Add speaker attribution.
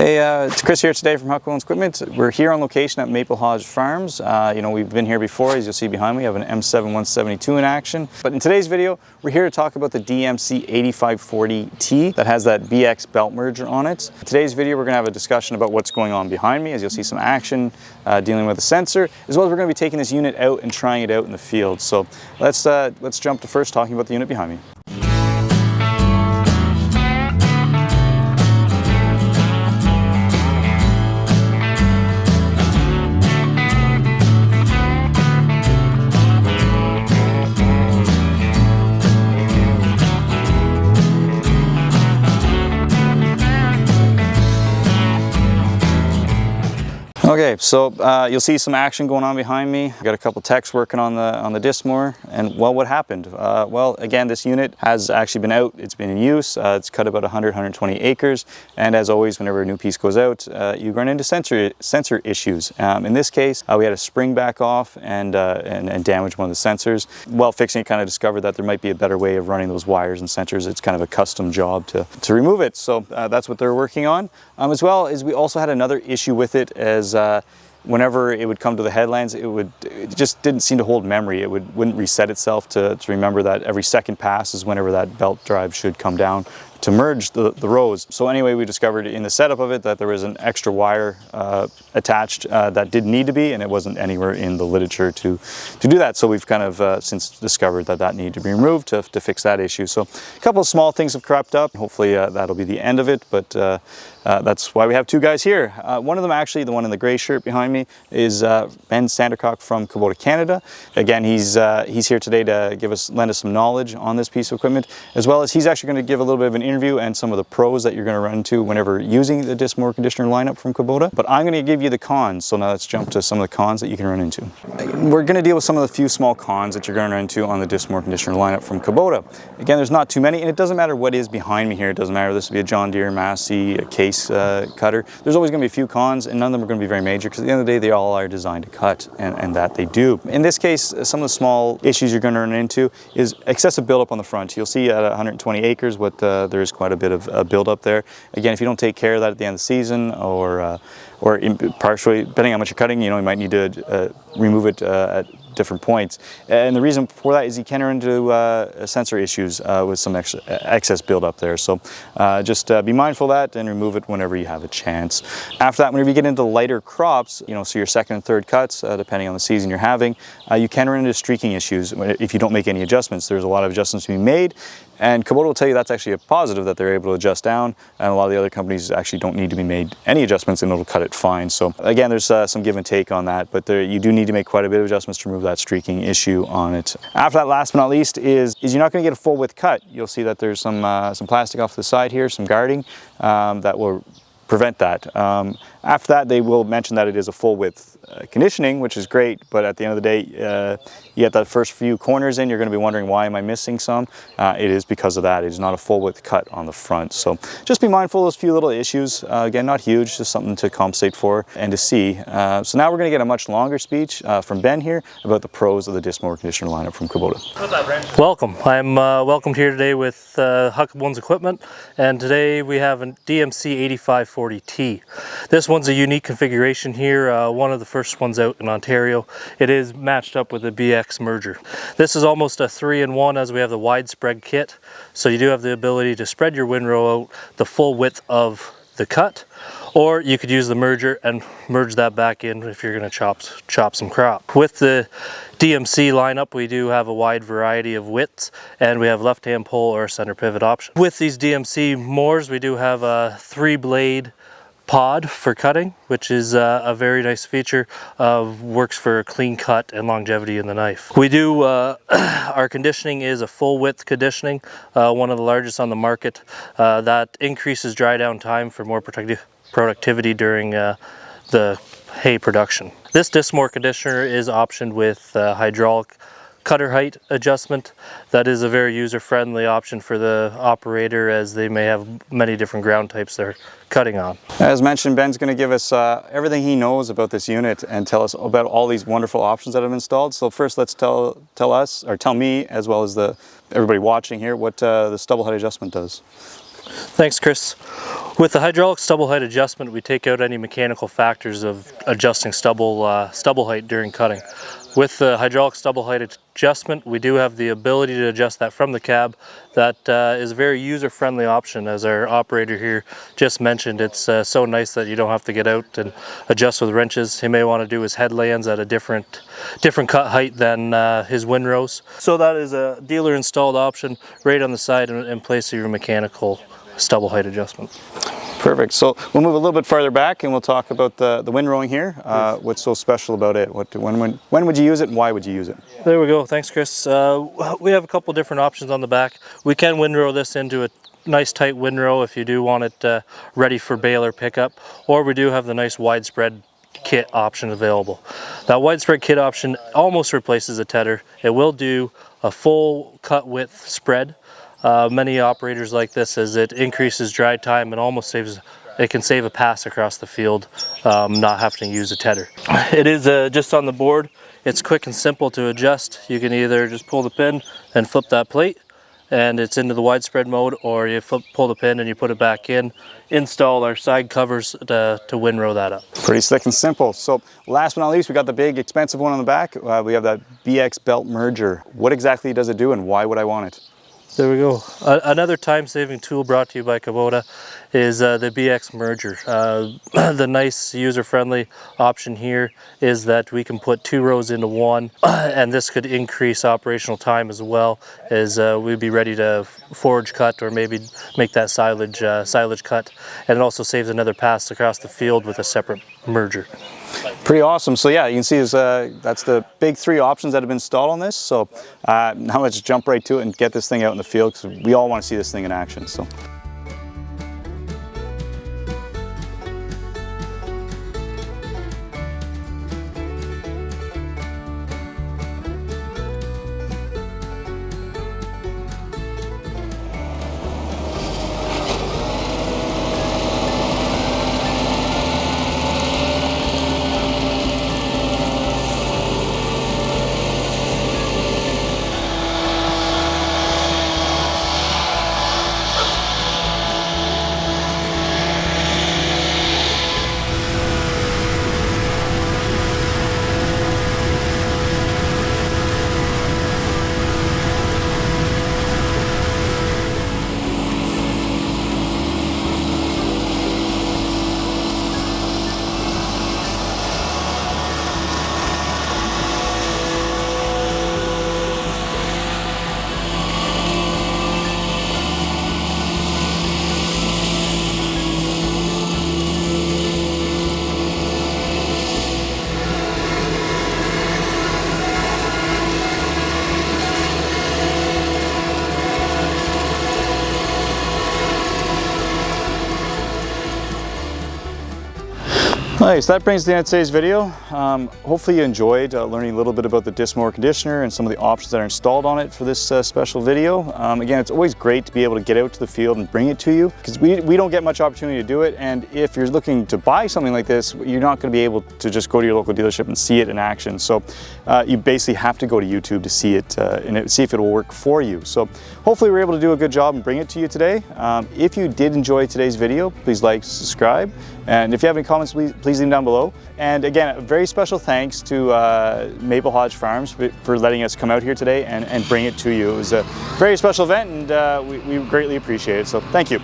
Speaker 1: Hey, it's Chris here today from Huckabones Equipment. We're here on location at Maple Lodge Farms. We've been here before, as you'll see behind me. I have an M7172 in action. But in today's video, we're here to talk about the DMC8540T that has that BX belt merger on it. In today's video, we're going to have a discussion about what's going on behind me, as you'll see some action dealing with the sensor, as well as we're going to be taking this unit out and trying it out in the field. So let's jump to first talking about the unit behind me. Okay, so you'll see some action going on behind me. I've got a couple techs working on the disc mower, and well, what happened? Well, again, this unit has actually been out. It's been in use. It's cut about 120 acres, and as always, whenever a new piece goes out, you run into sensor issues. In this case, we had a spring back off and damaged one of the sensors. While fixing it, kind of discovered that there might be a better way of running those wires and sensors. It's kind of a custom job to remove it. So that's what they're working on. As well as we also had another issue with it, as whenever it would come to the headlands, it just didn't seem to hold memory. It wouldn't reset itself to remember that every second pass is whenever that belt drive should come down to merge the rows. So anyway, we discovered in the setup of it that there was an extra wire attached that didn't need to be, and it wasn't anywhere in the literature to do that. So we've kind of since discovered that needed to be removed to fix that issue. So a couple of small things have cropped up. Hopefully that'll be the end of it, but that's why we have two guys here. One of them, actually, the one in the gray shirt behind me, is Ben Sandercock from Kubota Canada. Again, he's here today to lend us some knowledge on this piece of equipment, as well as he's actually going to give a little bit of an interview and some of the pros that you're going to run into whenever using the disc mower conditioner lineup from Kubota. But I'm going to give you the cons, so now let's jump to some of the cons that you can run into. We're going to deal with some of the few small cons that you're going to run into on the disc mower conditioner lineup from Kubota. Again, there's not too many, and it doesn't matter what is behind me here. It doesn't matter if this will be a John Deere, Massey, a Case cutter. There's always going to be a few cons, and none of them are going to be very major, because at the end of the day, they all are designed to cut, and that they do. In this case, some of the small issues you're going to run into is excessive buildup on the front. You'll see at 120 acres there is quite a bit of buildup there. Again, if you don't take care of that at the end of the season, or partially, depending on how much you're cutting, you might need to remove it at different points. And the reason for that is you can run into sensor issues with some excess buildup there. So just be mindful of that and remove it whenever you have a chance. After that, whenever you get into lighter crops, so your second and third cuts, depending on the season you're having, you can run into streaking issues if you don't make any adjustments. There's a lot of adjustments to be made, and Kubota will tell you that's actually a positive, that they're able to adjust down, and a lot of the other companies actually don't need to be made any adjustments, and it'll cut it fine. So again, there's some give and take on that, but you do need to make quite a bit of adjustments to remove that streaking issue on it. After that, last but not least, is you're not going to get a full width cut. You'll see that there's some plastic off the side here, some guarding that will prevent that. After that, they will mention that it is a full width conditioning, which is great, but at the end of the day, you get that first few corners in, you're going to be wondering, why am I missing some? It is because of that. It is not a full width cut on the front. So just be mindful of those few little issues. Again, not huge, just something to compensate for and to see. So now we're going to get a much longer speech from Ben here about the pros of the disc mower conditioner lineup from Kubota.
Speaker 2: What's up, Brent? Welcome. I'm welcomed here today with Huckabones Equipment, and today we have a DMC8540T. This one's a unique configuration here, one of the first ones out in Ontario. It is matched up with the BX merger. This is almost a 3-in-1, as we have the widespread kit, so you do have the ability to spread your windrow out the full width of the cut, or you could use the merger and merge that back in if you're going to chop some crop. With the DMC lineup, we do have a wide variety of widths, and we have left-hand pole or center pivot option. With these DMC mowers, we do have a 3-blade pod for cutting, which is a very nice feature. Works for a clean cut and longevity in the knife. We do our conditioning is a full width conditioning, one of the largest on the market. That increases dry down time for more productivity during the hay production. This disc mower conditioner is optioned with hydraulic cutter height adjustment. That is a very user-friendly option for the operator, as they may have many different ground types they're cutting on.
Speaker 1: As mentioned, Ben's going to give us everything he knows about this unit and tell us about all these wonderful options that have been installed. So first, let's tell me, as well as everybody watching here, what the stubble height adjustment does.
Speaker 2: Thanks, Chris. With the hydraulic stubble height adjustment, we take out any mechanical factors of adjusting stubble height during cutting. With the hydraulic stubble height adjustment, we do have the ability to adjust that from the cab. That is a very user-friendly option, as our operator here just mentioned. It's so nice that you don't have to get out and adjust with wrenches. He may want to do his headlands at a different cut height than his windrows. So that is a dealer-installed option right on the side in place of your mechanical stubble height adjustment.
Speaker 1: Perfect. So we'll move a little bit farther back and we'll talk about the windrowing here. What's so special about it? When would you use it and why would you use it?
Speaker 2: There we go. Thanks, Chris. We have a couple different options on the back. We can windrow this into a nice tight windrow if you do want it ready for baler pickup, or we do have the nice widespread kit option available. That widespread kit option almost replaces a tedder. It will do a full cut width spread. Many operators like this, as it increases dry time and almost it can save a pass across the field, not having to use a tedder. It is just on the board. It's quick and simple to adjust. You can either just pull the pin and flip that plate and it's into the widespread mode, or you pull the pin and you put it back in, install our side covers to windrow that up.
Speaker 1: Pretty slick and simple. So last but not least, we got the big expensive one on the back. We have that BX belt merger. What exactly does it do and why would I want it?
Speaker 2: There we go. Another time-saving tool brought to you by Kubota is the BX merger. The nice user-friendly option here is that we can put 2 rows into one, and this could increase operational time as well, as we'd be ready to forage cut or maybe make that silage cut, and it also saves another pass across the field with a separate merger.
Speaker 1: Pretty awesome. So yeah, you can see that's the big 3 options that have been installed on this. So now let's jump right to it and get this thing out in the field, because we all want to see this thing in action. So. Nice, that brings the end of today's video. Hopefully you enjoyed learning a little bit about the Disc Mower Conditioner and some of the options that are installed on it for this special video. Again, it's always great to be able to get out to the field and bring it to you, because we don't get much opportunity to do it, and if you're looking to buy something like this, you're not going to be able to just go to your local dealership and see it in action. So you basically have to go to YouTube to see it and see if it will work for you. So hopefully we're able to do a good job and bring it to you today. If you did enjoy today's video, please like, subscribe, and if you have any comments, please leave them down below. And again, a very special thanks to Maple Hodge Farms for letting us come out here today and bring it to you. It was a very special event, and we greatly appreciate it, so thank you.